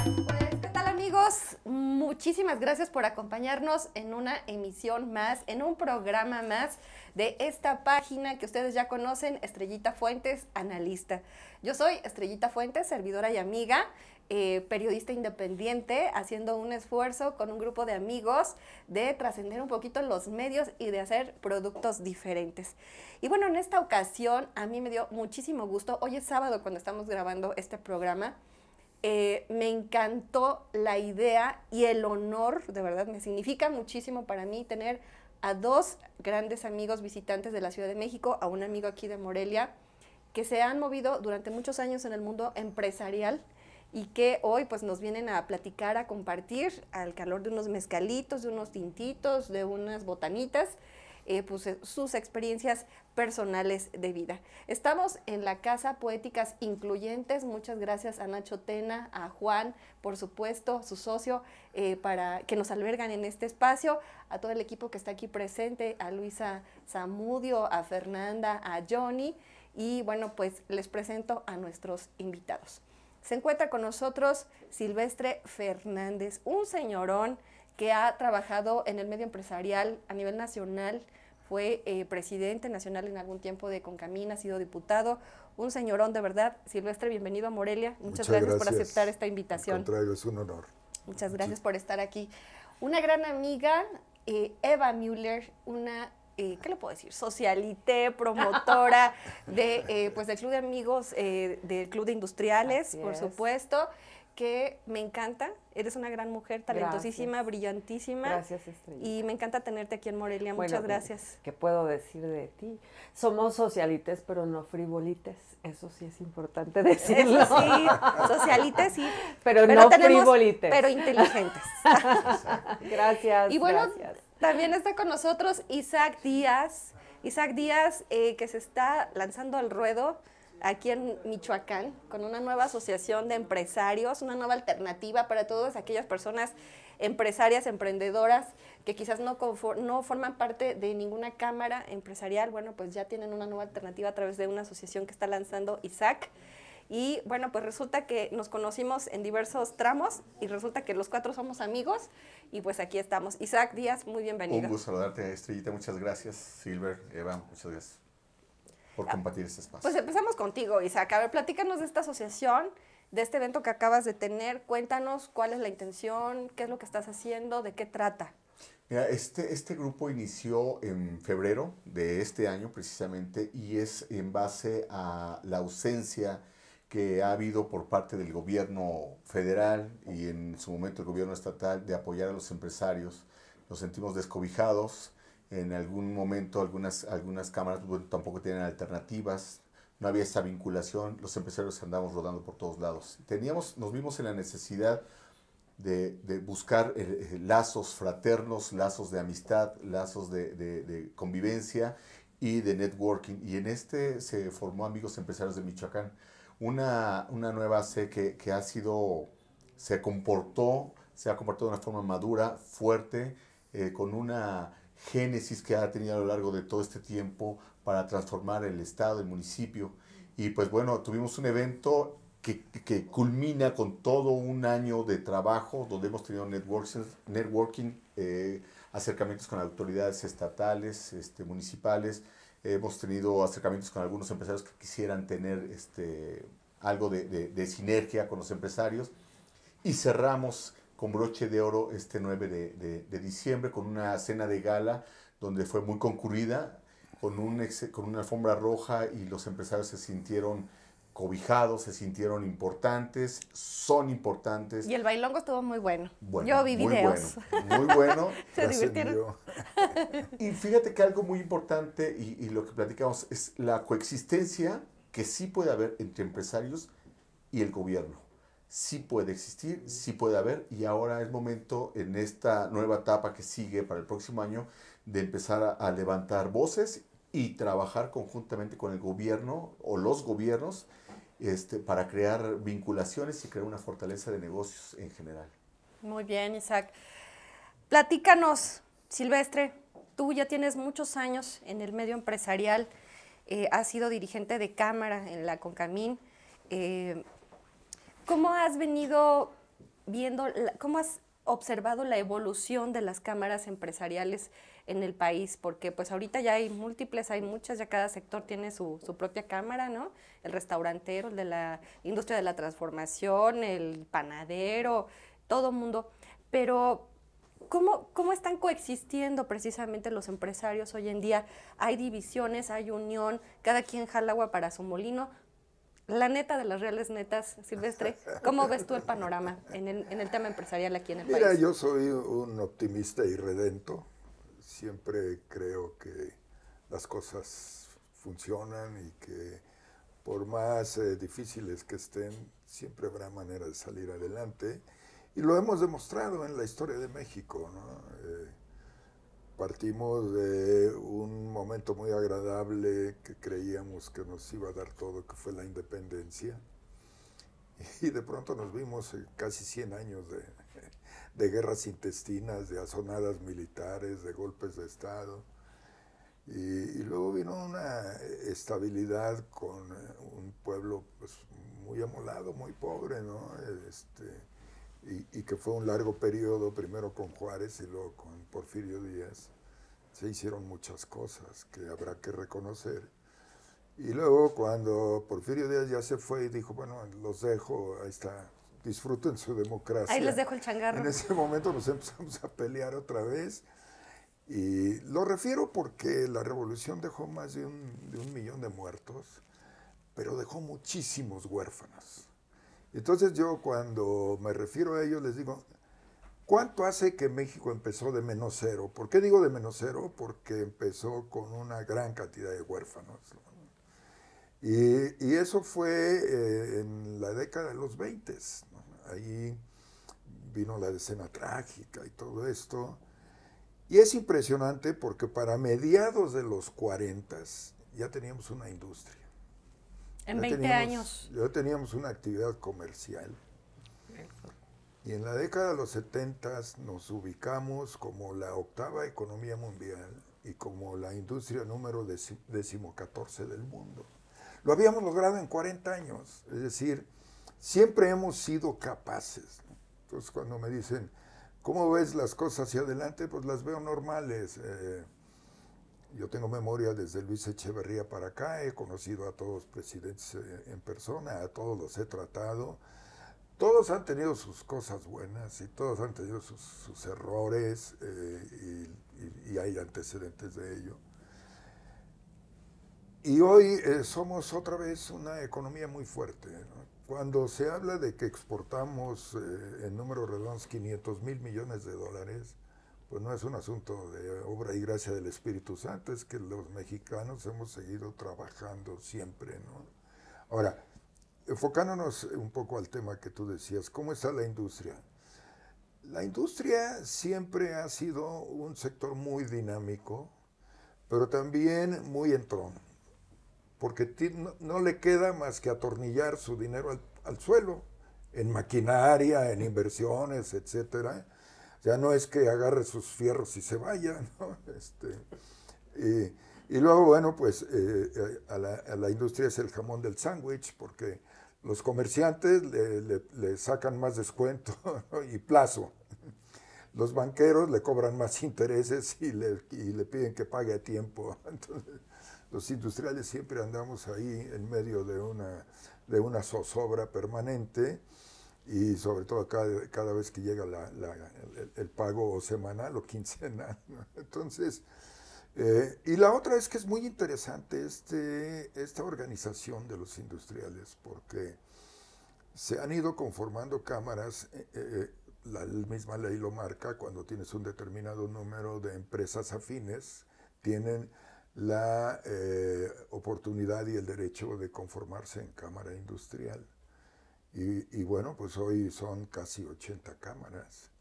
Pues, ¿qué tal, amigos? Muchísimas gracias por acompañarnos en una emisión más, en un programa más de esta página que ustedes ya conocen, Estrellita Fuentes, analista. Yo soy Estrellita Fuentes, servidora y amiga, periodista independiente, haciendo un esfuerzo con un grupo de amigos de trascender un poquito en los medios y de hacer productos diferentes. Y bueno, en esta ocasión a mí me dio muchísimo gusto. Hoy es sábado cuando estamos grabando este programa. Me encantó la idea y el honor, de verdad, me significa muchísimo para mí tener a dos grandes amigos visitantes de la Ciudad de México, a un amigo aquí de Morelia, que se han movido durante muchos años en el mundo empresarial y que hoy pues nos vienen a platicar, a compartir al calor de unos mezcalitos, de unos tintitos, de unas botanitas, pues sus experiencias personales de vida. Estamos en la Casa Poéticas Incluyentes. Muchas gracias a Nacho Tena, a Juan, por supuesto, su socio, para que nos albergan en este espacio, a todo el equipo que está aquí presente, a Luisa Zamudio, a Fernanda, a Johnny, y bueno, pues les presento a nuestros invitados. Se encuentra con nosotros Silvestre Fernández, un señorón que ha trabajado en el medio empresarial a nivel nacional, fue presidente nacional en algún tiempo de Concamín, ha sido diputado, un señorón de verdad. Silvestre, bienvenido a Morelia. Muchas gracias por aceptar esta invitación. Al contrario, es un honor. Muchas gracias por estar aquí. Una gran amiga, Eva Müller, una, ¿qué le puedo decir? Socialité, promotora de, pues del Club de Amigos, del Club de Industriales, por supuesto, que me encanta. Eres una gran mujer, talentosísima, brillantísima. Gracias, Estrella. Y me encanta tenerte aquí en Morelia. Bueno, muchas gracias. ¿Qué puedo decir de ti? Somos socialites, pero no frivolites. Eso sí es importante decirlo. Eso sí, socialites sí. Pero no frivolites. Pero inteligentes. Gracias. Y bueno, gracias. También está con nosotros Isaac Díaz. Isaac Díaz, que se está lanzando al ruedo aquí en Michoacán, con una nueva asociación de empresarios, una nueva alternativa para todas aquellas personas empresarias, emprendedoras, que quizás no forman parte de ninguna cámara empresarial. Bueno, pues ya tienen una nueva alternativa a través de una asociación que está lanzando Isaac. Y bueno, pues resulta que nos conocimos en diversos tramos y resulta que los cuatro somos amigos y pues aquí estamos. Isaac Díaz, muy bienvenido. Un gusto saludarte, Estrellita, muchas gracias. Silver, Eva, muchas gracias por compartir este espacio. Pues empezamos contigo, Isaac. A ver, platícanos de esta asociación, de este evento que acabas de tener. Cuéntanos cuál es la intención, qué es lo que estás haciendo, de qué trata. Mira, este grupo inició en febrero de este año precisamente y es en base a la ausencia que ha habido por parte del gobierno federal y en su momento el gobierno estatal de apoyar a los empresarios. Nos sentimos descobijados. En algún momento algunas cámaras tampoco tienen alternativas, no había esa vinculación, los empresarios andamos rodando por todos lados. Nos vimos en la necesidad de buscar lazos fraternos, lazos de amistad, lazos de convivencia y de networking. Y en se formó Amigos Empresarios de Michoacán, una nueva C que se ha comportado de una forma madura, fuerte, con una génesis que ha tenido a lo largo de todo este tiempo para transformar el estado, el municipio. Y pues bueno, tuvimos un evento que culmina con todo un año de trabajo donde hemos tenido networking, acercamientos con autoridades estatales, municipales. Hemos tenido acercamientos con algunos empresarios que quisieran tener algo de sinergia con los empresarios. Y cerramos con broche de oro este 9 de diciembre con una cena de gala donde fue muy concurrida, con una alfombra roja y los empresarios se sintieron cobijados, se sintieron importantes, son importantes. Y el bailongo estuvo muy bueno. Yo vi videos. Muy bueno. Se divirtieron. Y fíjate que algo muy importante y lo que platicamos es la coexistencia que sí puede haber entre empresarios y el gobierno. Sí puede existir, sí puede haber, y ahora es momento en esta nueva etapa que sigue para el próximo año de empezar a levantar voces y trabajar conjuntamente con el gobierno o los gobiernos para crear vinculaciones y crear una fortaleza de negocios en general. Muy bien, Isaac. Platícanos, Silvestre, tú ya tienes muchos años en el medio empresarial, has sido dirigente de cámara en la Concamín. ¿Cómo has venido viendo, cómo has observado la evolución de las cámaras empresariales en el país? Porque pues ahorita ya hay múltiples, hay muchas, ya cada sector tiene su propia cámara, ¿no? El restaurantero, el de la industria de la transformación, el panadero, todo mundo. Pero ¿cómo están coexistiendo precisamente los empresarios hoy en día? Hay divisiones, hay unión, cada quien jala agua para su molino. La neta de las reales netas, Silvestre, ¿cómo ves tú el panorama en el tema empresarial aquí en el país? Mira, yo soy un optimista irredento. Siempre creo que las cosas funcionan y que por más difíciles que estén, siempre habrá manera de salir adelante. Y lo hemos demostrado en la historia de México, ¿no? Partimos de un momento muy agradable que creíamos que nos iba a dar todo, que fue la independencia. Y de pronto nos vimos casi 100 años de guerras intestinas, de azonadas militares, de golpes de Estado. Y luego vino una estabilidad con un pueblo pues, muy amolado, muy pobre, ¿no? Y que fue un largo periodo, primero con Juárez y luego con Porfirio Díaz. Se hicieron muchas cosas que habrá que reconocer. Y luego cuando Porfirio Díaz ya se fue y dijo, bueno, los dejo, ahí está, disfruten su democracia. Ahí les dejo el changarro. En ese momento nos empezamos a pelear otra vez. Y lo refiero porque la revolución dejó más de un millón de muertos, pero dejó muchísimos huérfanos. Entonces yo cuando me refiero a ellos les digo, ¿cuánto hace que México empezó de menos cero? ¿Por qué digo de menos cero? Porque empezó con una gran cantidad de huérfanos, ¿no? Y eso fue en la década de los 20, ¿no? Ahí vino la decena trágica y todo esto. Y es impresionante porque para mediados de los 40 ya teníamos una industria. En 20 años. Ya teníamos una actividad comercial. Y en la década de los 70 nos ubicamos como la 8ª economía mundial y como la industria número 14 del mundo. Lo habíamos logrado en 40 años, es decir, siempre hemos sido capaces, ¿no? Entonces cuando me dicen, ¿cómo ves las cosas hacia adelante? Pues las veo normales. Yo tengo memoria desde Luis Echeverría para acá, he conocido a todos los presidentes en persona, a todos los he tratado. Todos han tenido sus cosas buenas y todos han tenido sus errores y hay antecedentes de ello. Y hoy somos otra vez una economía muy fuerte, ¿no? Cuando se habla de que exportamos en números redondos 500,000 millones de dólares, pues no es un asunto de obra y gracia del Espíritu Santo, es que los mexicanos hemos seguido trabajando siempre, ¿no? Ahora, enfocándonos un poco al tema que tú decías, ¿cómo está la industria? La industria siempre ha sido un sector muy dinámico, pero también muy entrón, porque no le queda más que atornillar su dinero al suelo, en maquinaria, en inversiones, etcétera. O sea, no es que agarre sus fierros y se vaya, ¿no? Y luego, bueno, pues a la industria es el jamón del sándwich, porque los comerciantes le sacan más descuento, ¿no? Y plazo. Los banqueros le cobran más intereses y le piden que pague a tiempo. Entonces, los industriales siempre andamos ahí en medio de una zozobra permanente y sobre todo cada vez que llega el pago semanal o quincenal, ¿no? Entonces, y la otra es que es muy interesante esta organización de los industriales, porque se han ido conformando cámaras, la misma ley lo marca, cuando tienes un determinado número de empresas afines, tienen la oportunidad y el derecho de conformarse en cámara industrial. Y bueno, pues hoy son casi 80 cámaras.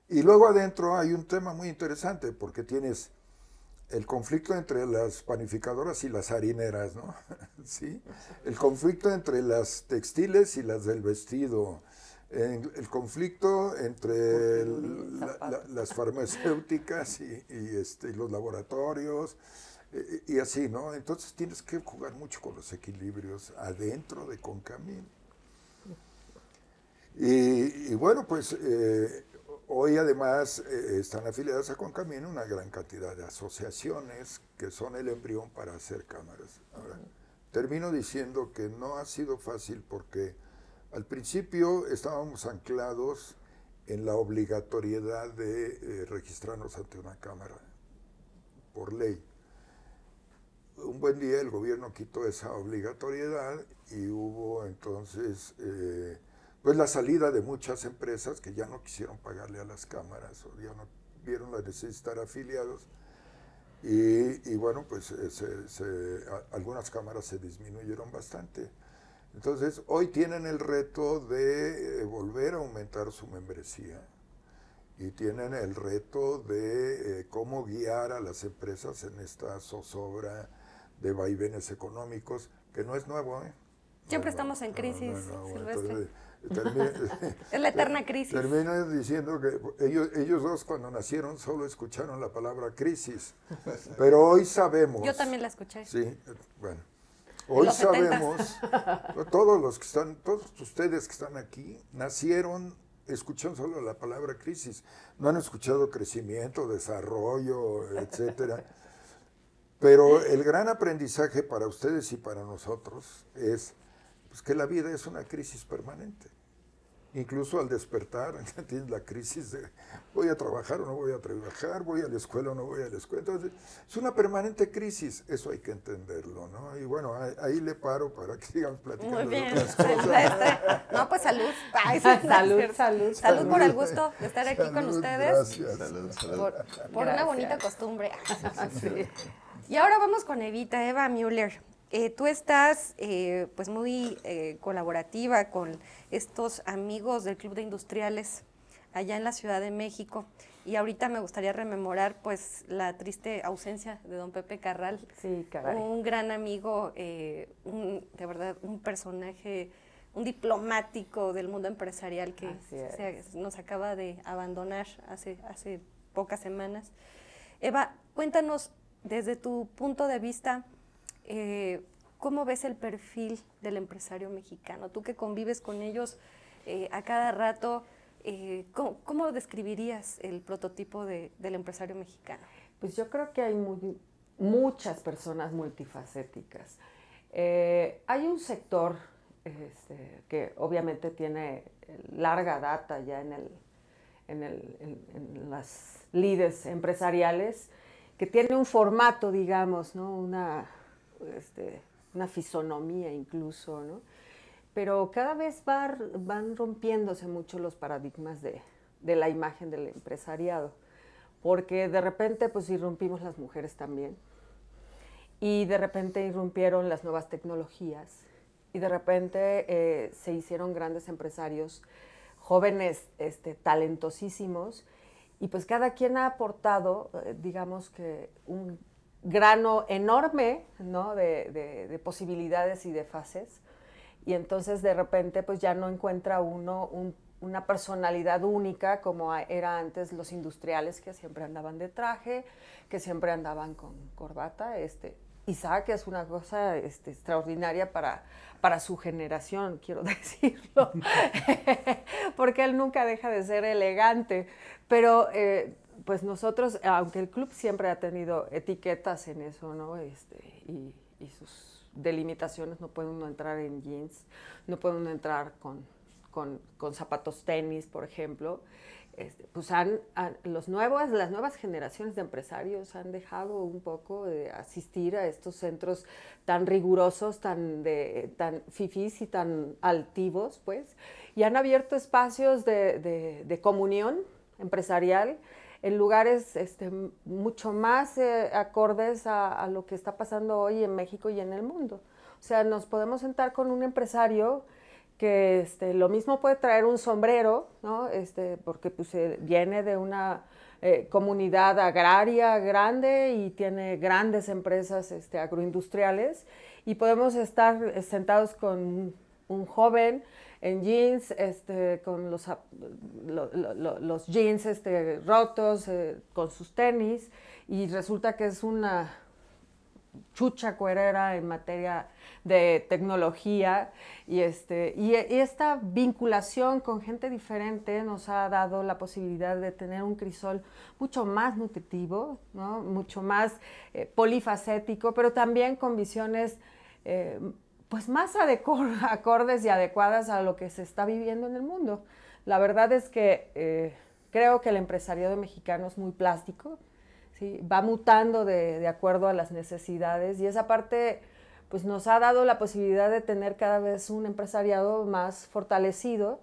Y luego adentro hay un tema muy interesante, porque tienes el conflicto entre las panificadoras y las harineras, ¿no? ¿Sí? El conflicto entre las textiles y las del vestido, el conflicto entre las farmacéuticas y los laboratorios, y así, ¿no? Entonces tienes que jugar mucho con los equilibrios adentro de Concamín. Y Y bueno, pues hoy además están afiliadas a Concamino una gran cantidad de asociaciones que son el embrión para hacer cámaras. Ahora, termino diciendo que no ha sido fácil porque al principio estábamos anclados en la obligatoriedad de registrarnos ante una cámara por ley. Un buen día el gobierno quitó esa obligatoriedad y hubo entonces pues la salida de muchas empresas que ya no quisieron pagarle a las cámaras o ya no vieron la necesidad de estar afiliados y bueno, pues algunas cámaras se disminuyeron bastante. Entonces hoy tienen el reto de volver a aumentar su membresía y tienen el reto de cómo guiar a las empresas en esta zozobra de vaivenes económicos, que no es nuevo, ¿eh? Siempre estamos en crisis, Silvestre. Entonces, es la eterna crisis. Termino diciendo que ellos dos cuando nacieron solo escucharon la palabra crisis, pero hoy sabemos. Yo también la escuché. Sí, bueno. Hoy sabemos, todos ustedes que están aquí, nacieron, escuchan solo la palabra crisis, no han escuchado crecimiento, desarrollo, etcétera. Pero el gran aprendizaje para ustedes y para nosotros es pues, que la vida es una crisis permanente. Incluso al despertar, tienes la crisis de voy a trabajar o no voy a trabajar, voy a la escuela o no voy a la escuela. Entonces, es una permanente crisis, eso hay que entenderlo, ¿no? Y bueno, ahí le paro para que sigamos platicando. Muy bien. De otras cosas. No, pues salud. Ay, salud por el gusto de estar aquí con ustedes. Gracias. Salud. Por una bonita costumbre. Sí. Y ahora vamos con Eva Müller. Tú estás pues muy colaborativa con estos amigos del Club de Industriales allá en la Ciudad de México y ahorita me gustaría rememorar pues la triste ausencia de don Pepe Carral, sí, caray. Un gran amigo, de verdad un personaje, un diplomático del mundo empresarial que nos acaba de abandonar hace pocas semanas. Eva, cuéntanos desde tu punto de vista, ¿cómo ves el perfil del empresario mexicano? Tú que convives con ellos a cada rato, ¿cómo describirías el prototipo del empresario mexicano? Pues yo creo que hay muchas personas multifacéticas. Hay un sector que obviamente tiene larga data ya en las lides empresariales, que tiene un formato, digamos, ¿no? Una fisonomía incluso, ¿no? Pero cada vez van rompiéndose mucho los paradigmas de la imagen del empresariado, porque de repente pues irrumpimos las mujeres también, y de repente irrumpieron las nuevas tecnologías, y de repente se hicieron grandes empresarios, jóvenes talentosísimos, y pues cada quien ha aportado, digamos que un grano enorme, ¿no? de posibilidades y de fases, y entonces de repente pues ya no encuentra uno una personalidad única como era antes los industriales que siempre andaban de traje, que siempre andaban con corbata. Isaac es una cosa extraordinaria para su generación, quiero decirlo, porque él nunca deja de ser elegante, pero pues nosotros, aunque el club siempre ha tenido etiquetas en eso, ¿no? Y sus delimitaciones, no puede uno entrar en jeans, no puede uno entrar con zapatos tenis, por ejemplo. Pues las nuevas generaciones de empresarios han dejado un poco de asistir a estos centros tan rigurosos, tan fifís y tan altivos, pues, y han abierto espacios de comunión empresarial en lugares mucho más acordes a lo que está pasando hoy en México y en el mundo. O sea, nos podemos sentar con un empresario que lo mismo puede traer un sombrero, ¿no? Porque pues, viene de una comunidad agraria grande y tiene grandes empresas agroindustriales, y podemos estar sentados con un joven en jeans, con los jeans chucha cuerera en materia de tecnología y esta vinculación con gente diferente nos ha dado la posibilidad de tener un crisol mucho más nutritivo, ¿no? Mucho más polifacético, pero también con visiones pues más acordes y adecuadas a lo que se está viviendo en el mundo. La verdad es que creo que el empresariado mexicano es muy plástico, ¿sí? Va mutando de acuerdo a las necesidades y esa parte pues nos ha dado la posibilidad de tener cada vez un empresariado más fortalecido,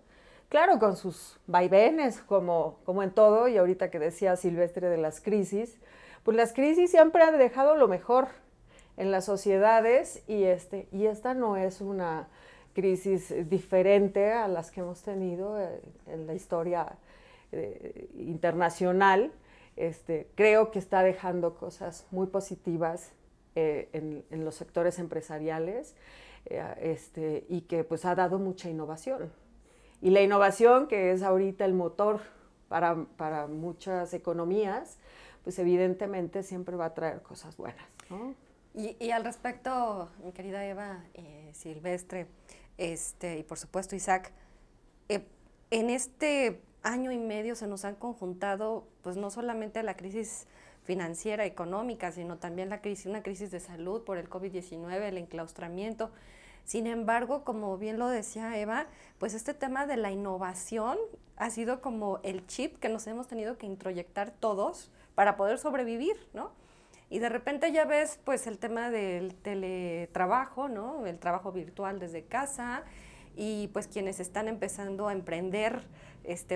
claro, con sus vaivenes como en todo, y ahorita que decía Silvestre de las crisis, pues las crisis siempre han dejado lo mejor en las sociedades y esta no es una crisis diferente a las que hemos tenido en la historia internacional. Creo que está dejando cosas muy positivas en los sectores empresariales y que pues ha dado mucha innovación. Y la innovación, que es ahorita el motor para muchas economías, pues evidentemente siempre va a traer cosas buenas, ¿no? Y al respecto, mi querida Eva, Silvestre, y por supuesto Isaac, en este año y medio se nos han conjuntado pues no solamente la crisis financiera, económica, sino también una crisis de salud por el COVID-19, el enclaustramiento. Sin embargo, como bien lo decía Eva, pues este tema de la innovación ha sido como el chip que nos hemos tenido que introyectar todos para poder sobrevivir, ¿no? Y de repente ya ves pues el tema del teletrabajo, ¿no? El trabajo virtual desde casa y pues quienes están empezando a emprender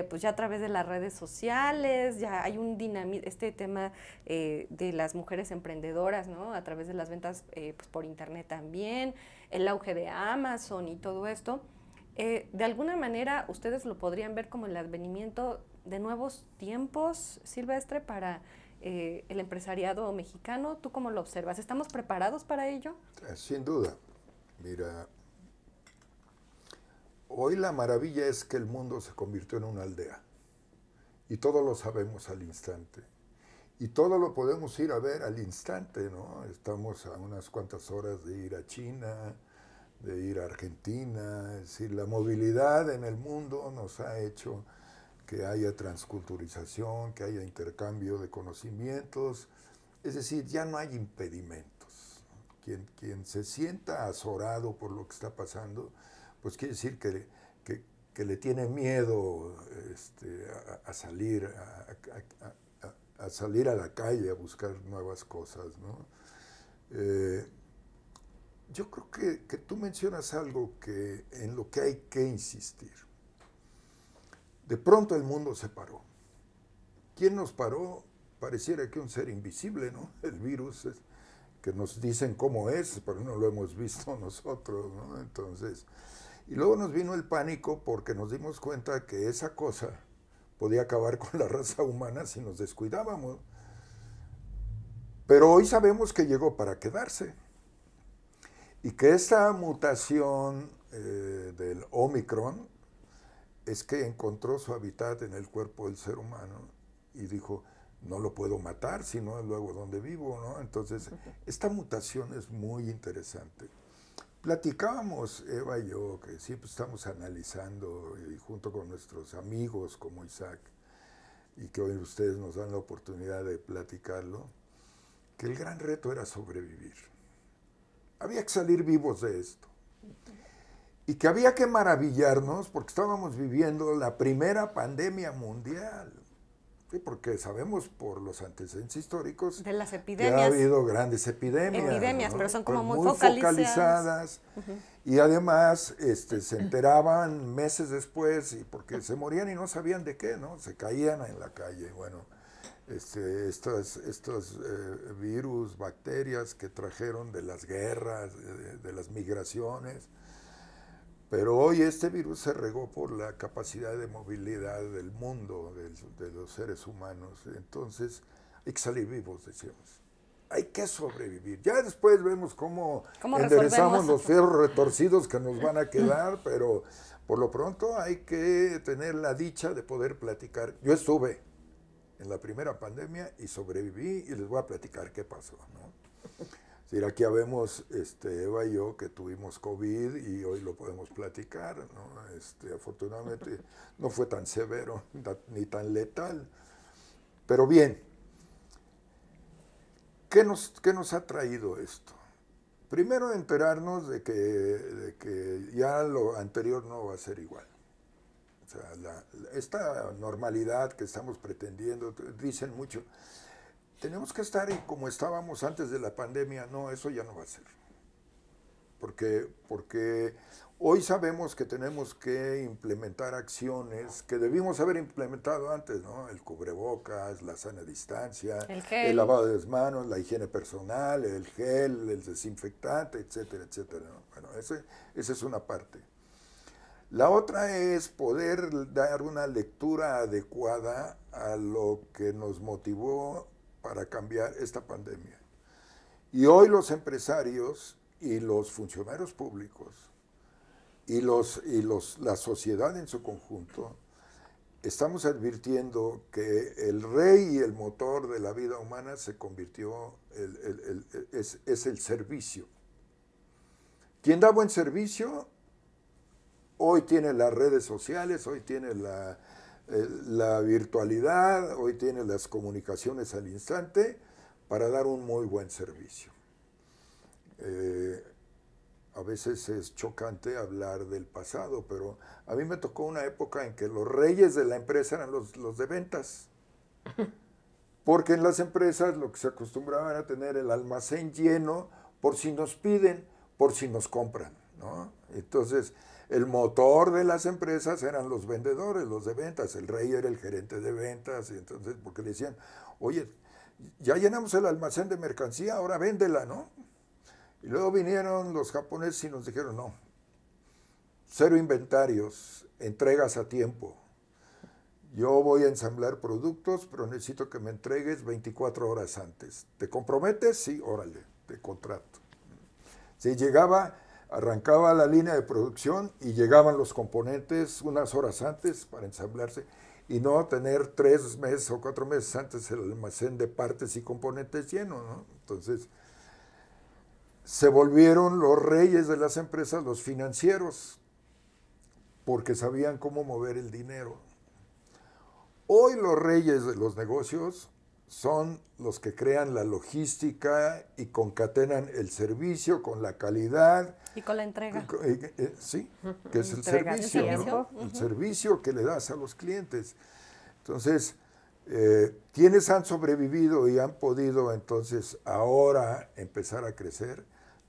pues ya a través de las redes sociales, ya hay un este tema de las mujeres emprendedoras, ¿no? A través de las ventas pues por internet también, el auge de Amazon y todo esto. De alguna manera ustedes lo podrían ver como el advenimiento de nuevos tiempos, Silvestre, para el empresariado mexicano. ¿Tú cómo lo observas? ¿Estamos preparados para ello? Sin duda. Mira, hoy la maravilla es que el mundo se convirtió en una aldea y todo lo sabemos al instante y todo lo podemos ir a ver al instante, ¿no? Estamos a unas cuantas horas de ir a China, de ir a Argentina, es decir, la movilidad en el mundo nos ha hecho que haya transculturización, que haya intercambio de conocimientos, es decir, ya no hay impedimentos. Quien se sienta azorado por lo que está pasando, pues quiere decir que le tiene miedo a salir a la calle a buscar nuevas cosas, ¿no? Yo creo que tú mencionas algo en lo que hay que insistir. De pronto el mundo se paró. ¿Quién nos paró? Pareciera que un ser invisible, ¿no? El virus, que nos dicen cómo es, pero no lo hemos visto nosotros, ¿no? Entonces, y luego nos vino el pánico porque nos dimos cuenta que esa cosa podía acabar con la raza humana si nos descuidábamos. Pero hoy sabemos que llegó para quedarse. Y que esta mutación del Omicron es que encontró su hábitat en el cuerpo del ser humano y dijo, no lo puedo matar, sino luego donde vivo, ¿no? Entonces, esta mutación es muy interesante. Platicábamos, Eva y yo, que sí, pues estamos analizando, y junto con nuestros amigos como Isaac, y que hoy ustedes nos dan la oportunidad de platicarlo, que el gran reto era sobrevivir. Había que salir vivos de esto. Y que había que maravillarnos porque estábamos viviendo la primera pandemia mundial. Sí, porque sabemos por los antecedentes históricos de las que epidemias. ha habido grandes epidemias, ¿no? Pero son como muy muy focalizadas. Y además se enteraban meses después y porque se morían y no sabían de qué, ¿no? Se caían en la calle. Bueno, estos virus, bacterias que trajeron de las guerras, de las migraciones. Pero hoy este virus se regó por la capacidad de movilidad del mundo, de los seres humanos. Entonces, hay que salir vivos, decíamos. Hay que sobrevivir. Ya después vemos cómo enderezamos los fierros retorcidos que nos van a quedar, pero por lo pronto hay que tener la dicha de poder platicar. Yo estuve en la primera pandemia y sobreviví y les voy a platicar qué pasó, ¿no? Es decir, aquí habemos Eva y yo que tuvimos COVID y hoy lo podemos platicar, ¿no? Afortunadamente no fue tan severo ni tan letal. Pero bien, ¿qué nos ha traído esto? Primero enterarnos de que ya lo anterior no va a ser igual. O sea, esta normalidad que estamos pretendiendo, dicen mucho, tenemos que estar como estábamos antes de la pandemia. No, eso ya no va a ser. Porque hoy sabemos que tenemos que implementar acciones que debimos haber implementado antes, ¿no? El cubrebocas, la sana distancia, el lavado de las manos, la higiene personal, el gel, el desinfectante, etcétera, etcétera, ¿no? Bueno, esa es una parte. La otra es poder dar una lectura adecuada a lo que nos motivó para cambiar esta pandemia. Y hoy los empresarios y los funcionarios públicos y la sociedad en su conjunto estamos advirtiendo que el rey y el motor de la vida humana se convirtió, es el servicio. Quien da buen servicio hoy tiene las redes sociales, hoy tiene la virtualidad, hoy tiene las comunicaciones al instante para dar un muy buen servicio. A veces es chocante hablar del pasado, pero a mí me tocó una época en que los reyes de la empresa eran los de ventas. Porque en las empresas lo que se acostumbraba era tener el almacén lleno por si nos piden, por si nos compran, ¿no? Entonces, el motor de las empresas eran los vendedores, los de ventas. El rey era el gerente de ventas, y entonces, porque le decían, oye, ya llenamos el almacén de mercancía, ahora véndela, ¿no? Y luego vinieron los japoneses y nos dijeron, no, 0 inventarios, entregas a tiempo. Yo voy a ensamblar productos, pero necesito que me entregues 24 horas antes. ¿Te comprometes? Sí, órale, te contrato. Si arrancaba la línea de producción y llegaban los componentes unas horas antes para ensamblarse y no tener 3 meses o 4 meses antes el almacén de partes y componentes lleno, ¿no? Entonces, se volvieron los reyes de las empresas los financieros porque sabían cómo mover el dinero. Hoy los reyes de los negocios son los que crean la logística y concatenan el servicio con la calidad. Y con la entrega. Sí, que es el servicio, ¿no? El servicio que le das a los clientes. Entonces, quienes han sobrevivido y han podido entonces ahora empezar a crecer,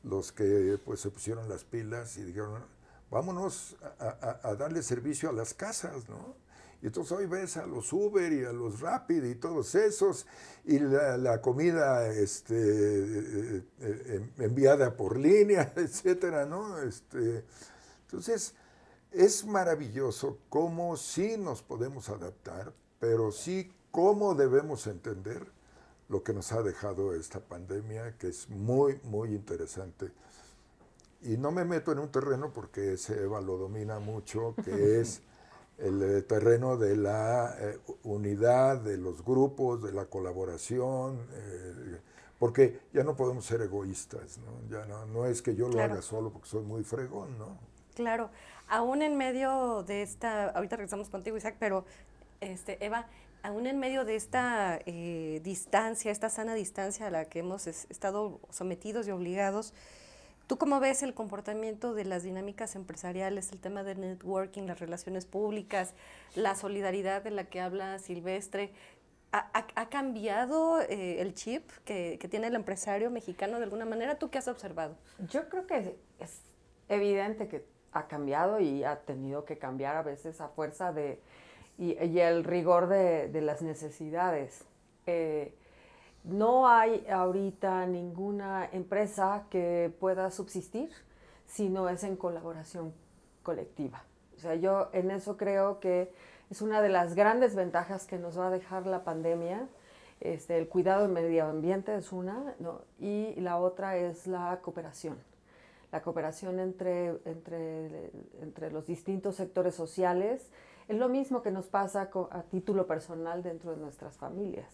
los que pues se pusieron las pilas y dijeron, vámonos a darle servicio a las casas, ¿no? Y entonces hoy ves a los Uber y a los Rapid y todos esos, y la comida enviada por línea, etcétera, ¿no? Entonces, es maravilloso cómo sí nos podemos adaptar, pero sí cómo debemos entender lo que nos ha dejado esta pandemia, que es muy, muy interesante. Y no me meto en un terreno porque ese Eva lo domina mucho, que es el terreno de la unidad, de los grupos, de la colaboración, porque ya no podemos ser egoístas, ¿no? Ya no es que yo lo haga solo porque soy muy fregón, ¿no? Claro, aún en medio de esta, ahorita regresamos contigo, Isaac, pero Eva, aún en medio de esta distancia, esta sana distancia a la que hemos estado sometidos y obligados, ¿tú cómo ves el comportamiento de las dinámicas empresariales, el tema del networking, las relaciones públicas, la solidaridad de la que habla Silvestre? ¿Ha cambiado el chip que tiene el empresario mexicano de alguna manera? ¿Tú qué has observado? Yo creo que es evidente que ha cambiado y ha tenido que cambiar a veces a fuerza y el rigor de las necesidades. No hay ahorita ninguna empresa que pueda subsistir si no es en colaboración colectiva. O sea, yo en eso creo que es una de las grandes ventajas que nos va a dejar la pandemia. El cuidado del medio ambiente es una, ¿no? Y la otra es la cooperación. La cooperación entre los distintos sectores sociales es lo mismo que nos pasa a título personal dentro de nuestras familias.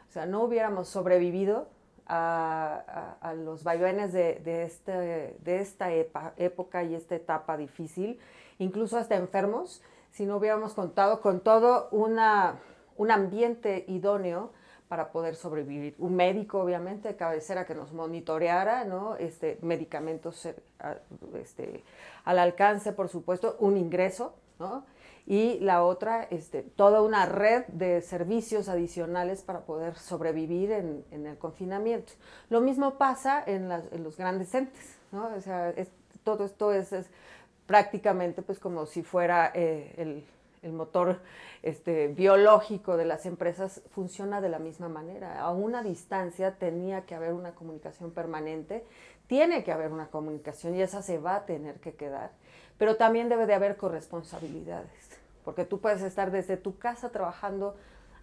O sea, no hubiéramos sobrevivido a los vaivenes de esta época y esta etapa difícil, incluso hasta enfermos, si no hubiéramos contado con todo un ambiente idóneo para poder sobrevivir. Un médico, obviamente, de cabecera que nos monitoreara, ¿no? Medicamentos al alcance, por supuesto, un ingreso, ¿no? Y la otra, toda una red de servicios adicionales para poder sobrevivir en el confinamiento. Lo mismo pasa en los grandes entes, ¿no? O sea, todo esto es prácticamente pues como si fuera el motor biológico de las empresas, funciona de la misma manera. A una distancia tenía que haber una comunicación permanente, tiene que haber una comunicación y esa se va a tener que quedar, pero también debe de haber corresponsabilidades, porque tú puedes estar desde tu casa trabajando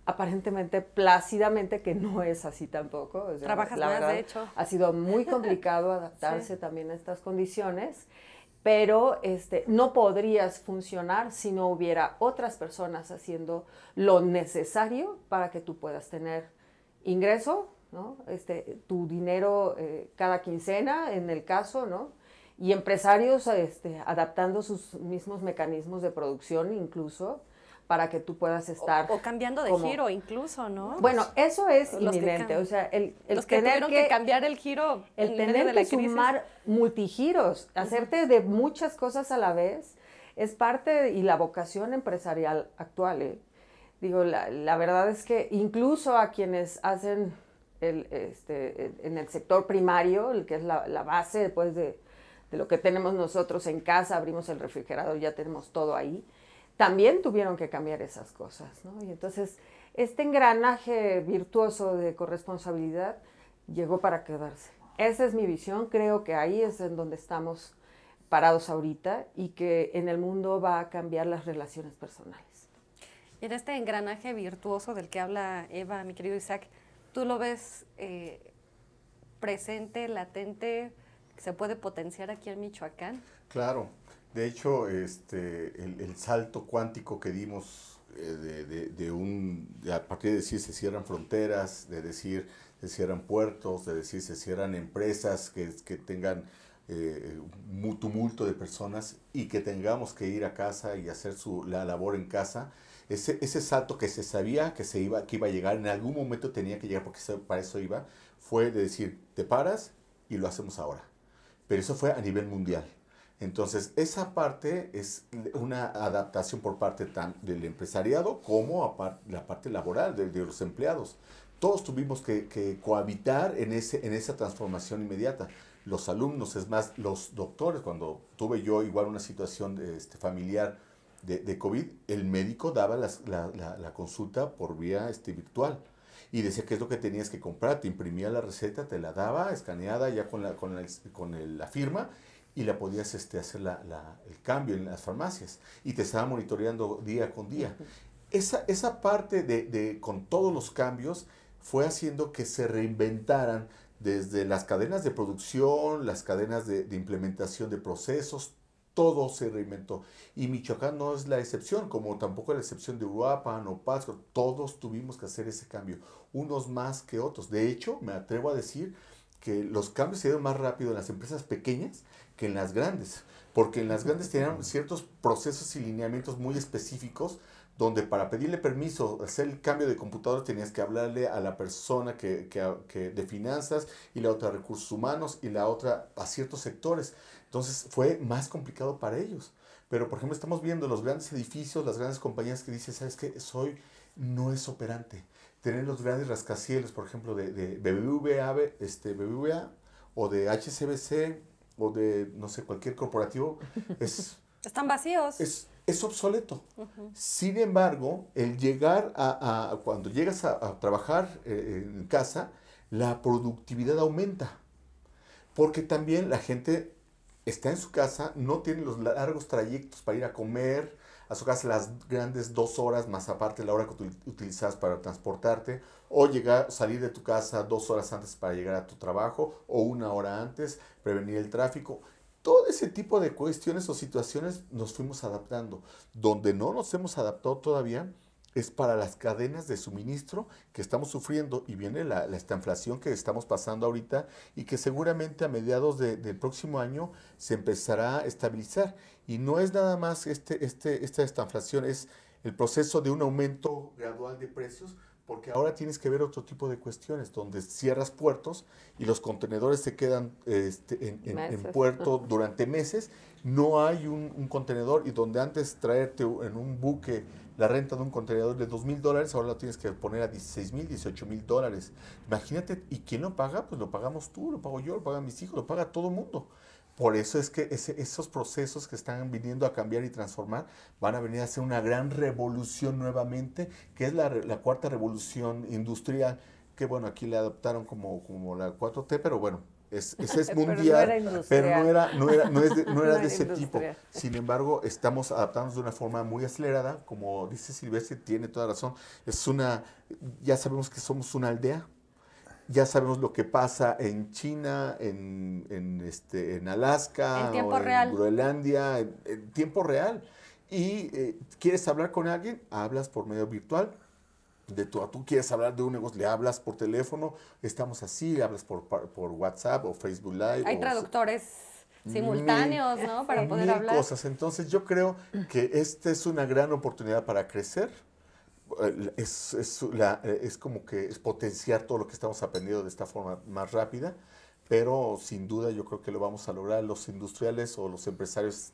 aparentemente plácidamente, que no es así tampoco. O sea, trabajas más, verdad, de hecho. Ha sido muy complicado adaptarse también a estas condiciones, pero no podrías funcionar si no hubiera otras personas haciendo lo necesario para que tú puedas tener ingreso, ¿no? Tu dinero cada quincena, en el caso, ¿no? Y empresarios adaptando sus mismos mecanismos de producción incluso para que tú puedas estar... O cambiando de giro incluso, ¿no? Bueno, eso es Los inminente, o sea, el los que tener tuvieron que cambiar el giro el en medio tener de la que crisis. sumar multigiros, hacerte de muchas cosas a la vez, es parte y la vocación empresarial actual, ¿eh? Digo, la verdad es que incluso a quienes hacen en el sector primario, el que es la base después de lo que tenemos nosotros en casa, abrimos el refrigerador, ya tenemos todo ahí, también tuvieron que cambiar esas cosas, ¿no? Y entonces, este engranaje virtuoso de corresponsabilidad llegó para quedarse. Esa es mi visión, creo que ahí es en donde estamos parados ahorita y que en el mundo va a cambiar las relaciones personales. Y en este engranaje virtuoso del que habla Eva, mi querido Isaac, ¿tú lo ves presente, latente, se puede potenciar aquí en Michoacán? Claro. De hecho, el salto cuántico que dimos a partir de decir se cierran fronteras, de decir se cierran puertos, de decir se cierran empresas que tengan un tumulto de personas y que tengamos que ir a casa y hacer la labor en casa, ese salto que se sabía que iba a llegar, en algún momento tenía que llegar porque para eso iba, fue de decir, te paras y lo hacemos ahora. Pero eso fue a nivel mundial. Entonces, esa parte es una adaptación por parte del empresariado como la parte laboral de los empleados. Todos tuvimos que cohabitar en esa transformación inmediata. Los alumnos, es más, los doctores, cuando tuve yo igual una situación familiar de COVID, el médico daba la consulta por vía virtual. Y decía qué es lo que tenías que comprar, te imprimía la receta, te la daba escaneada ya con la firma, y la podías hacer el cambio en las farmacias y te estaba monitoreando día con día. Esa parte con todos los cambios fue haciendo que se reinventaran desde las cadenas de producción, las cadenas de implementación de procesos, todo se reinventó. Y Michoacán no es la excepción, como tampoco es la excepción de Uruapan o Pátzcuaro. Todos tuvimos que hacer ese cambio, unos más que otros. De hecho, me atrevo a decir que los cambios se dieron más rápido en las empresas pequeñas que en las grandes, porque en las grandes tenían ciertos procesos y lineamientos muy específicos, donde para pedirle permiso, hacer el cambio de computador, tenías que hablarle a la persona que de finanzas, y la otra a recursos humanos, y la otra a ciertos sectores. Entonces fue más complicado para ellos. Pero, por ejemplo, estamos viendo los grandes edificios, las grandes compañías que dicen, ¿sabes qué? No es operante. Tener los grandes rascacielos, por ejemplo, de BBVA o de HSBC o de, no sé, cualquier corporativo, están vacíos. Es obsoleto. Sin embargo, el llegar cuando llegas a trabajar en casa, la productividad aumenta. Porque también la gente está en su casa, no tiene los largos trayectos para ir a comer a su casa, las grandes 2 horas, más aparte la hora que tú utilizas para transportarte, o salir de tu casa 2 horas antes para llegar a tu trabajo, o 1 hora antes, prevenir el tráfico. Todo ese tipo de cuestiones o situaciones nos fuimos adaptando. Donde no nos hemos adaptado todavía es para las cadenas de suministro que estamos sufriendo y viene esta inflación que estamos pasando ahorita y que seguramente a mediados del próximo año se empezará a estabilizar. Y no es nada más esta inflación, es el proceso de un aumento gradual de precios, porque ahora tienes que ver otro tipo de cuestiones, donde cierras puertos y los contenedores se quedan en puerto durante meses. No hay un contenedor, y donde antes traerte en un buque la renta de un contenedor de $2,000, ahora lo tienes que poner a $16,000, $18,000. Imagínate, ¿y quién lo paga? Pues lo pagamos tú, lo pago yo, lo pagan mis hijos, lo paga todo el mundo. Por eso es que esos procesos que están viniendo a cambiar y transformar van a venir a hacer una gran revolución nuevamente, que es la cuarta revolución industrial, que bueno, aquí le adoptaron como la 4T, pero bueno, ese es mundial, pero no era de ese tipo. Sin embargo, estamos adaptándonos de una forma muy acelerada, como dice Silvestre, tiene toda razón. Ya sabemos que somos una aldea. Ya sabemos lo que pasa en China, en Alaska, en tiempo o real. En Groenlandia, en tiempo real. Y quieres hablar con alguien, hablas por medio virtual. De tú a tú quieres hablar de un negocio, le hablas por teléfono, estamos así, le hablas por WhatsApp o Facebook Live. Hay traductores simultáneos, ¿no? Para poder hablar. Cosas. Entonces yo creo que esta es una gran oportunidad para crecer. Es como que es potenciar todo lo que estamos aprendiendo de esta forma más rápida, pero sin duda yo creo que lo vamos a lograr. Los industriales o los empresarios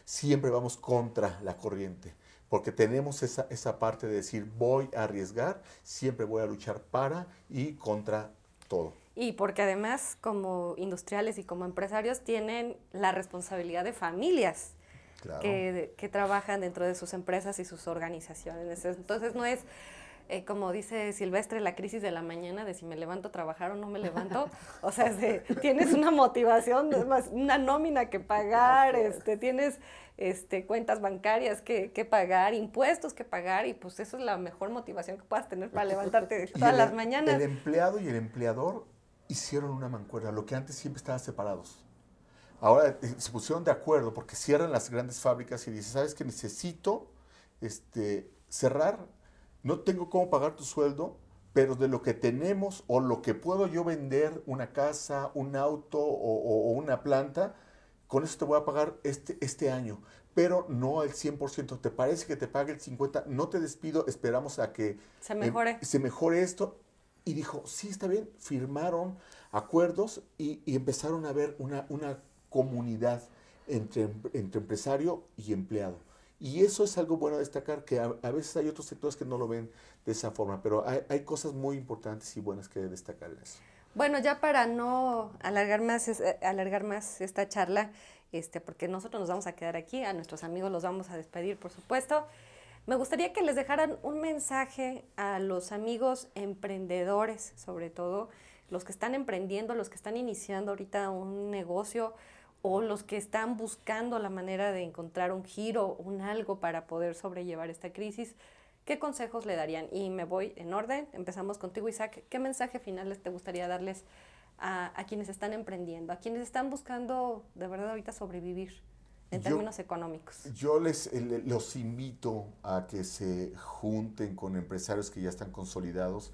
siempre vamos contra la corriente, porque tenemos esa parte de decir, voy a arriesgar, siempre voy a luchar para y contra todo. Y porque además como industriales y como empresarios tienen la responsabilidad de familias. Claro. Que trabajan dentro de sus empresas y sus organizaciones. Entonces no es, como dice Silvestre, la crisis de la mañana de si me levanto a trabajar o no me levanto. O sea, tienes una motivación, una nómina que pagar, tienes cuentas bancarias que pagar, impuestos que pagar, y pues eso es la mejor motivación que puedas tener para levantarte todas las mañanas. El empleado y el empleador hicieron una mancuerna, lo que antes siempre estaban separados. Ahora se pusieron de acuerdo porque cierran las grandes fábricas y dicen, ¿sabes qué? Necesito cerrar, no tengo cómo pagar tu sueldo, pero de lo que tenemos o lo que puedo yo vender, una casa, un auto o una planta, con eso te voy a pagar este año, pero no al 100%. ¿Te parece que te pague el 50%? No te despido, esperamos a que se mejore esto. Y dijo, sí, está bien, firmaron acuerdos y empezaron a ver una comunidad entre empresario y empleado. Y eso es algo bueno a destacar, que a veces hay otros sectores que no lo ven de esa forma, pero hay cosas muy importantes y buenas que destacar en eso. Bueno, ya para no alargar más esta charla, porque nosotros nos vamos a quedar aquí, a nuestros amigos los vamos a despedir, por supuesto, me gustaría que les dejaran un mensaje a los amigos emprendedores, sobre todo los que están emprendiendo, los que están iniciando ahorita un negocio, o los que están buscando la manera de encontrar un giro, un algo para poder sobrellevar esta crisis. ¿Qué consejos le darían? Y me voy en orden. Empezamos contigo, Isaac. ¿Qué mensaje final te gustaría darles a quienes están emprendiendo, a quienes están buscando de verdad ahorita sobrevivir en términos económicos? Yo los invito a que se junten con empresarios que ya están consolidados.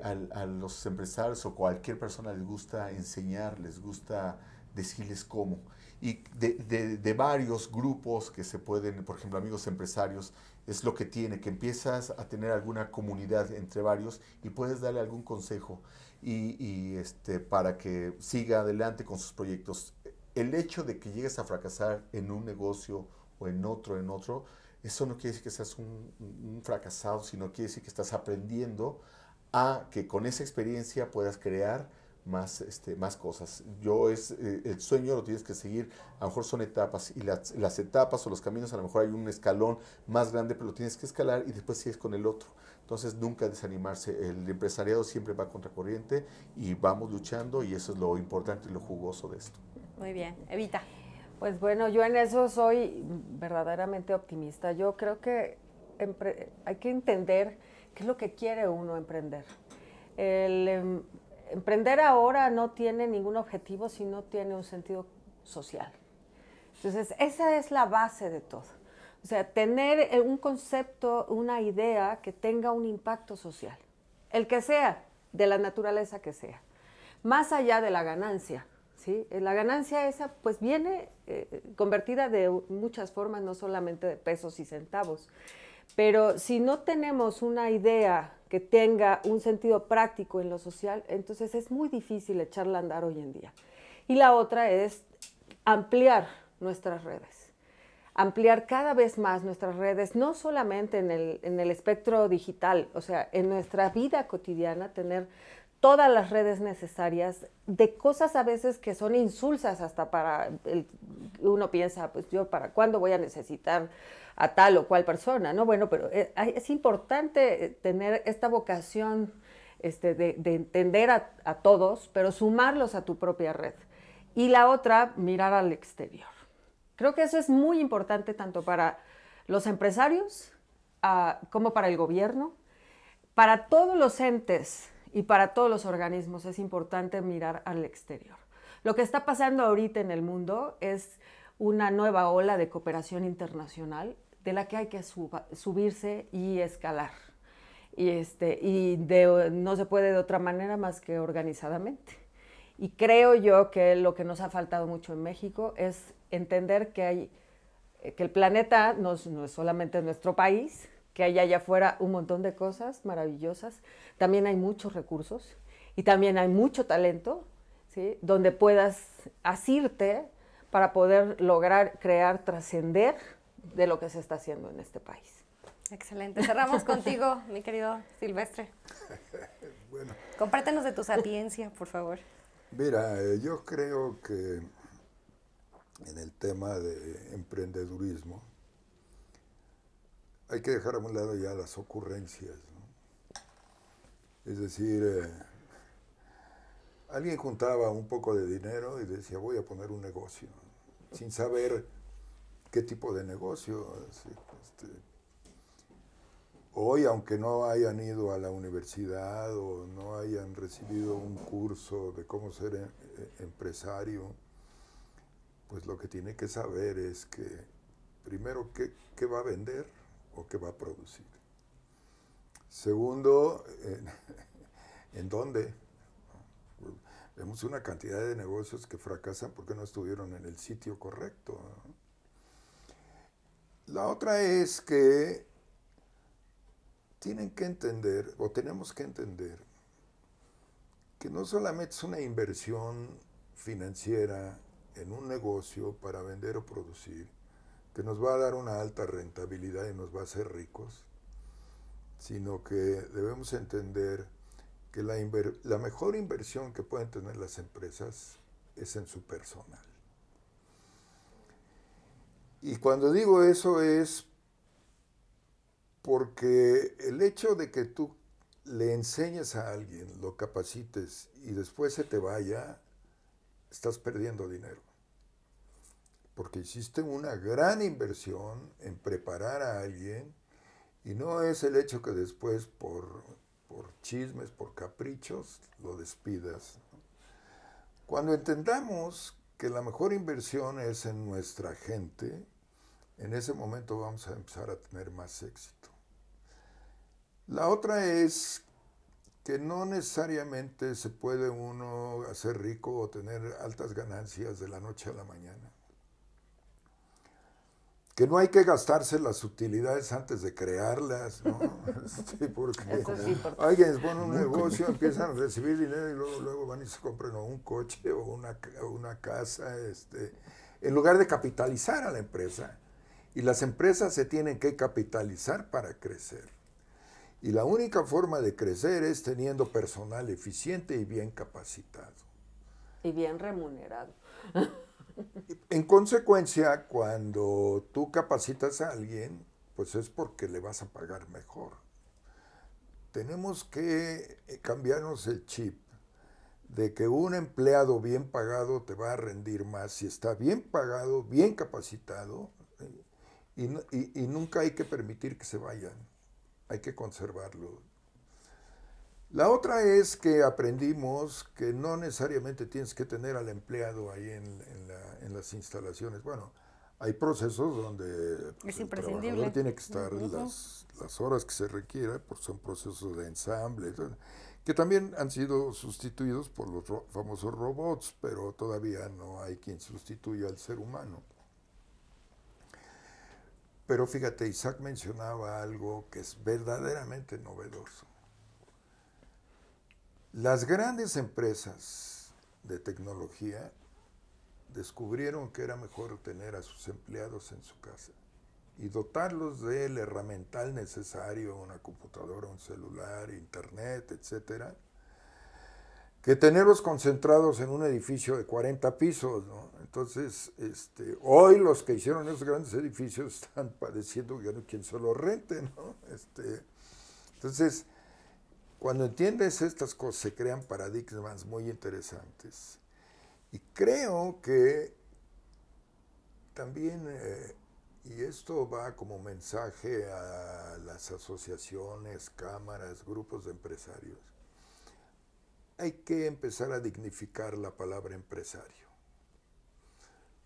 A los empresarios o cualquier persona les gusta enseñar, les gusta decirles cómo. Y de varios grupos que se pueden, por ejemplo, amigos empresarios, es lo que tiene, que empiezas a tener alguna comunidad entre varios y puedes darle algún consejo para que siga adelante con sus proyectos. El hecho de que llegues a fracasar en un negocio o en otro, eso no quiere decir que seas un fracasado, sino quiere decir que estás aprendiendo a que con esa experiencia puedas crear más cosas. El sueño lo tienes que seguir, a lo mejor son etapas, y las etapas o los caminos, a lo mejor hay un escalón más grande, pero lo tienes que escalar y después sigues con el otro. Entonces nunca desanimarse, el empresariado siempre va contra corriente y vamos luchando, y eso es lo importante y lo jugoso de esto. Muy bien, Evita. Pues bueno, yo en eso soy verdaderamente optimista. Yo creo que hay que entender qué es lo que quiere uno emprender. Emprender ahora no tiene ningún objetivo si no tiene un sentido social. Entonces, esa es la base de todo. O sea, tener un concepto, una idea que tenga un impacto social, el que sea, de la naturaleza que sea, más allá de la ganancia, ¿sí? La ganancia esa pues viene convertida de muchas formas, no solamente de pesos y centavos, pero si no tenemos una idea que tenga un sentido práctico en lo social, entonces es muy difícil echarla a andar hoy en día. Y la otra es ampliar nuestras redes, ampliar cada vez más nuestras redes, no solamente en el espectro digital, o sea, en nuestra vida cotidiana, tener todas las redes necesarias de cosas a veces que son insulsas hasta uno piensa, pues yo para cuándo voy a necesitar a tal o cual persona, ¿no? Bueno, pero es importante tener esta vocación de entender a todos, pero sumarlos a tu propia red. Y la otra, mirar al exterior. Creo que eso es muy importante tanto para los empresarios como para el gobierno. Para todos los entes y para todos los organismos es importante mirar al exterior. Lo que está pasando ahorita en el mundo es una nueva ola de cooperación internacional de la que hay que subirse y escalar. No se puede de otra manera más que organizadamente. Y creo yo que lo que nos ha faltado mucho en México es entender que el planeta no es solamente nuestro país, que hay allá afuera un montón de cosas maravillosas, también hay muchos recursos y también hay mucho talento, ¿sí? Donde puedas asirte para poder lograr crear, trascender de lo que se está haciendo en este país. Excelente. Cerramos contigo, mi querido Silvestre. Bueno. Compártenos de tu sapiencia, por favor. Mira, yo creo que en el tema de emprendedurismo hay que dejar a un lado ya las ocurrencias, ¿no? Es decir, alguien juntaba un poco de dinero y decía, voy a poner un negocio, sin saber qué tipo de negocio. Hoy, aunque no hayan ido a la universidad o no hayan recibido un curso de cómo ser empresario, pues lo que tiene que saber es que, primero, qué va a vender o qué va a producir. Segundo, ¿en dónde? Vemos una cantidad de negocios que fracasan porque no estuvieron en el sitio correcto, ¿no? La otra es que tienen que entender, o tenemos que entender, que no solamente es una inversión financiera en un negocio para vender o producir, que nos va a dar una alta rentabilidad y nos va a hacer ricos, sino que debemos entender que la mejor inversión que pueden tener las empresas es en su personal. Y cuando digo eso es porque el hecho de que tú le enseñes a alguien, lo capacites y después se te vaya, estás perdiendo dinero. Porque hiciste una gran inversión en preparar a alguien y no es el hecho que después por chismes, por caprichos, lo despidas. Cuando entendamos que la mejor inversión es en nuestra gente, en ese momento vamos a empezar a tener más éxito. La otra es que no necesariamente se puede uno hacer rico o tener altas ganancias de la noche a la mañana. Que no hay que gastarse las utilidades antes de crearlas, ¿no? Porque alguien pone un negocio, empiezan a recibir dinero y luego van y se compran un coche o una casa, en lugar de capitalizar a la empresa. Y las empresas se tienen que capitalizar para crecer. Y la única forma de crecer es teniendo personal eficiente y bien capacitado. Y bien remunerado. En consecuencia, cuando tú capacitas a alguien, pues es porque le vas a pagar mejor. Tenemos que cambiarnos el chip de que un empleado bien pagado te va a rendir más si está bien pagado, bien capacitado, y nunca hay que permitir que se vayan, hay que conservarlo. La otra es que aprendimos que no necesariamente tienes que tener al empleado ahí en las instalaciones. Bueno, Hay procesos donde Es el imprescindible. trabajador tiene que estar las horas que se requiera, pues son procesos de ensamble, que también han sido sustituidos por los famosos robots, pero todavía no hay quien sustituya al ser humano. Pero fíjate, Isaac mencionaba algo que es verdaderamente novedoso. Las grandes empresas de tecnología descubrieron que era mejor tener a sus empleados en su casa y dotarlos del herramental necesario, una computadora, un celular, internet, etcétera, que tenerlos concentrados en un edificio de 40 pisos, ¿no? Entonces, hoy los que hicieron esos grandes edificios están padeciendo que no hay quien se los rente, ¿no? Entonces, cuando entiendes estas cosas, se crean paradigmas muy interesantes. Y creo que también, y esto va como mensaje a las asociaciones, cámaras, grupos de empresarios, hay que empezar a dignificar la palabra empresario.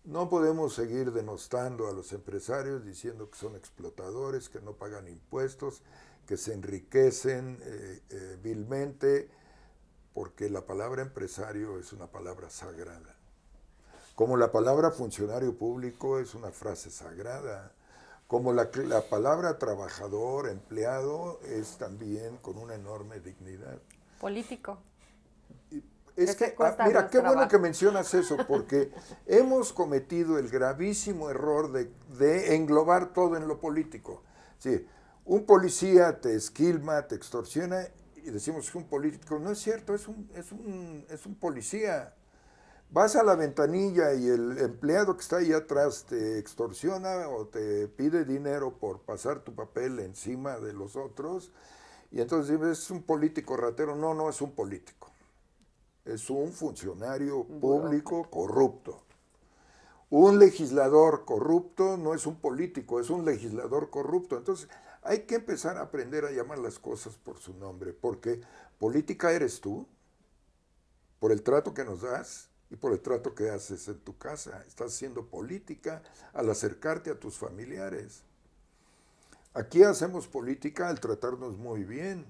No podemos seguir denostando a los empresarios diciendo que son explotadores, que no pagan impuestos, que se enriquecen vilmente, porque la palabra empresario es una palabra sagrada. Como la palabra funcionario público es una frase sagrada, como la palabra trabajador, empleado, es también con una enorme dignidad. Político. Es que, mira, qué bueno que mencionas eso, porque hemos cometido el gravísimo error de englobar todo en lo político. Sí, un policía te esquilma, te extorsiona y decimos que un político. No es cierto, es un policía. Vas a la ventanilla y el empleado que está ahí atrás te extorsiona o te pide dinero por pasar tu papel encima de los otros, y entonces dices, es un político ratero. No, no es un político. Es un funcionario público corrupto. Un legislador corrupto no es un político, es un legislador corrupto. Entonces, hay que empezar a aprender a llamar las cosas por su nombre, porque política eres tú, por el trato que nos das y por el trato que haces en tu casa. Estás haciendo política al acercarte a tus familiares. Aquí hacemos política al tratarnos muy bien,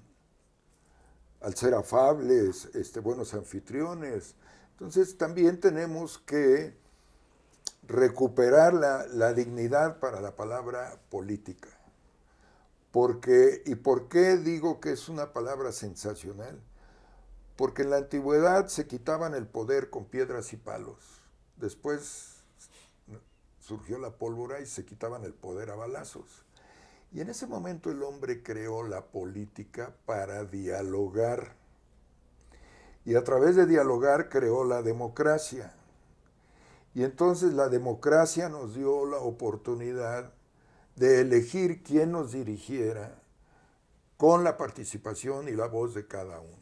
al ser afables, buenos anfitriones. Entonces también tenemos que recuperar la dignidad para la palabra política. ¿Y por qué digo que es una palabra sensacional? Porque en la antigüedad se quitaban el poder con piedras y palos. Después surgió la pólvora y se quitaban el poder a balazos. Y en ese momento el hombre creó la política para dialogar. Y a través de dialogar creó la democracia. Y entonces la democracia nos dio la oportunidad de elegir quién nos dirigiera con la participación y la voz de cada uno.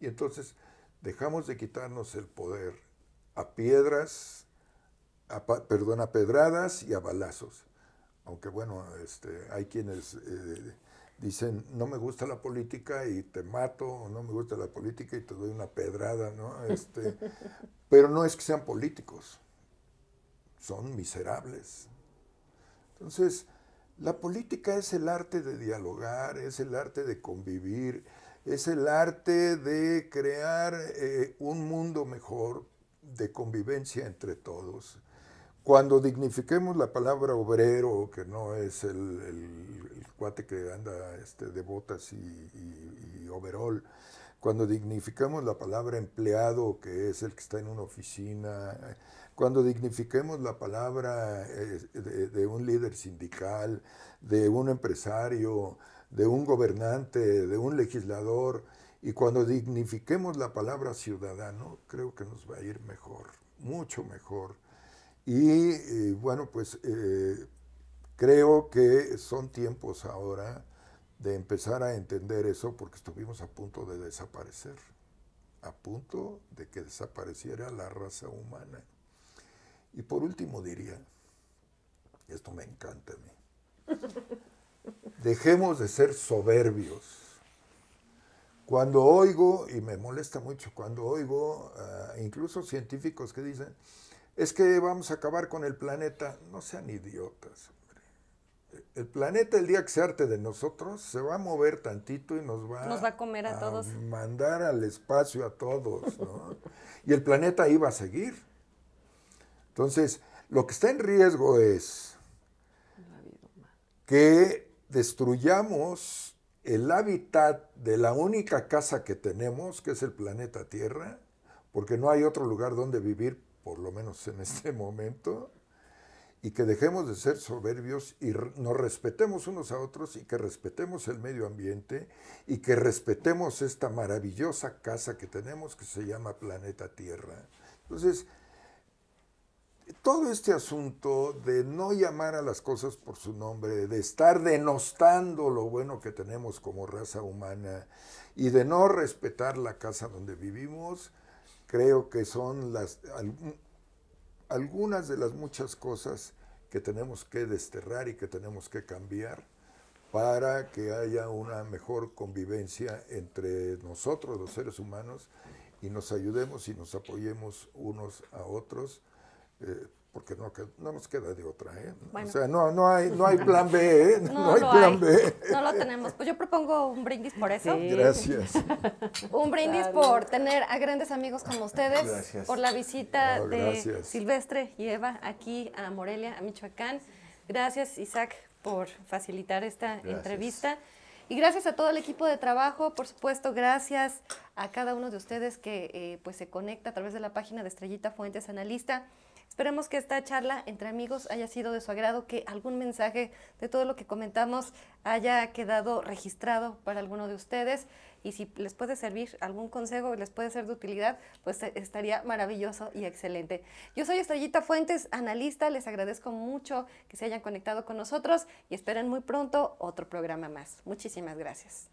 Y entonces dejamos de quitarnos el poder a pedradas y a balazos. Aunque bueno, hay quienes dicen, no me gusta la política y te mato, o no me gusta la política y te doy una pedrada, ¿no? Pero no es que sean políticos, son miserables. Entonces, la política es el arte de dialogar, es el arte de convivir, es el arte de crear un mundo mejor, de convivencia entre todos. Cuando dignifiquemos la palabra obrero, que no es el cuate que anda de botas y overol, cuando dignifiquemos la palabra empleado, que es el que está en una oficina, cuando dignifiquemos la palabra de un líder sindical, de un empresario, de un gobernante, de un legislador, y cuando dignifiquemos la palabra ciudadano, creo que nos va a ir mejor, mucho mejor. Y bueno, pues creo que son tiempos ahora de empezar a entender eso, porque estuvimos a punto de desaparecer, a punto de que desapareciera la raza humana. Y por último diría, esto me encanta a mí, dejemos de ser soberbios. Cuando oigo, y me molesta mucho, cuando oigo incluso científicos que dicen, es que vamos a acabar con el planeta. No sean idiotas. El planeta, el día que se harte de nosotros, se va a mover tantito y nos va a comer a todos. Mandar al espacio a todos, ¿no? Y el planeta ahí va a seguir. Entonces, lo que está en riesgo es que destruyamos el hábitat de la única casa que tenemos, que es el planeta Tierra, porque no hay otro lugar donde vivir, por lo menos en este momento, y que dejemos de ser soberbios y nos respetemos unos a otros y que respetemos el medio ambiente y que respetemos esta maravillosa casa que tenemos que se llama planeta Tierra. Entonces, todo este asunto de no llamar a las cosas por su nombre, de estar denostando lo bueno que tenemos como raza humana y de no respetar la casa donde vivimos, creo que son algunas de las muchas cosas que tenemos que desterrar y que tenemos que cambiar para que haya una mejor convivencia entre nosotros, los seres humanos, y nos ayudemos y nos apoyemos unos a otros, porque no nos queda de otra, ¿eh? Bueno. O sea, no hay plan B, ¿eh? No hay plan B. No lo tenemos. Pues yo propongo un brindis por eso. Sí. Gracias. Un brindis por tener a grandes amigos como ustedes, Gracias. por la visita de gracias. Silvestre y Eva aquí a Morelia, a Michoacán. Gracias, Isaac, por facilitar esta entrevista. Y gracias a todo el equipo de trabajo, por supuesto, gracias a cada uno de ustedes que pues se conecta a través de la página de Estrellita Fuentes Analista. Esperemos que esta charla entre amigos haya sido de su agrado, que algún mensaje de todo lo que comentamos haya quedado registrado para alguno de ustedes. Y si les puede servir algún consejo, les puede ser de utilidad, pues estaría maravilloso y excelente. Yo soy Estrellita Fuentes, analista. Les agradezco mucho que se hayan conectado con nosotros y esperen muy pronto otro programa más. Muchísimas gracias.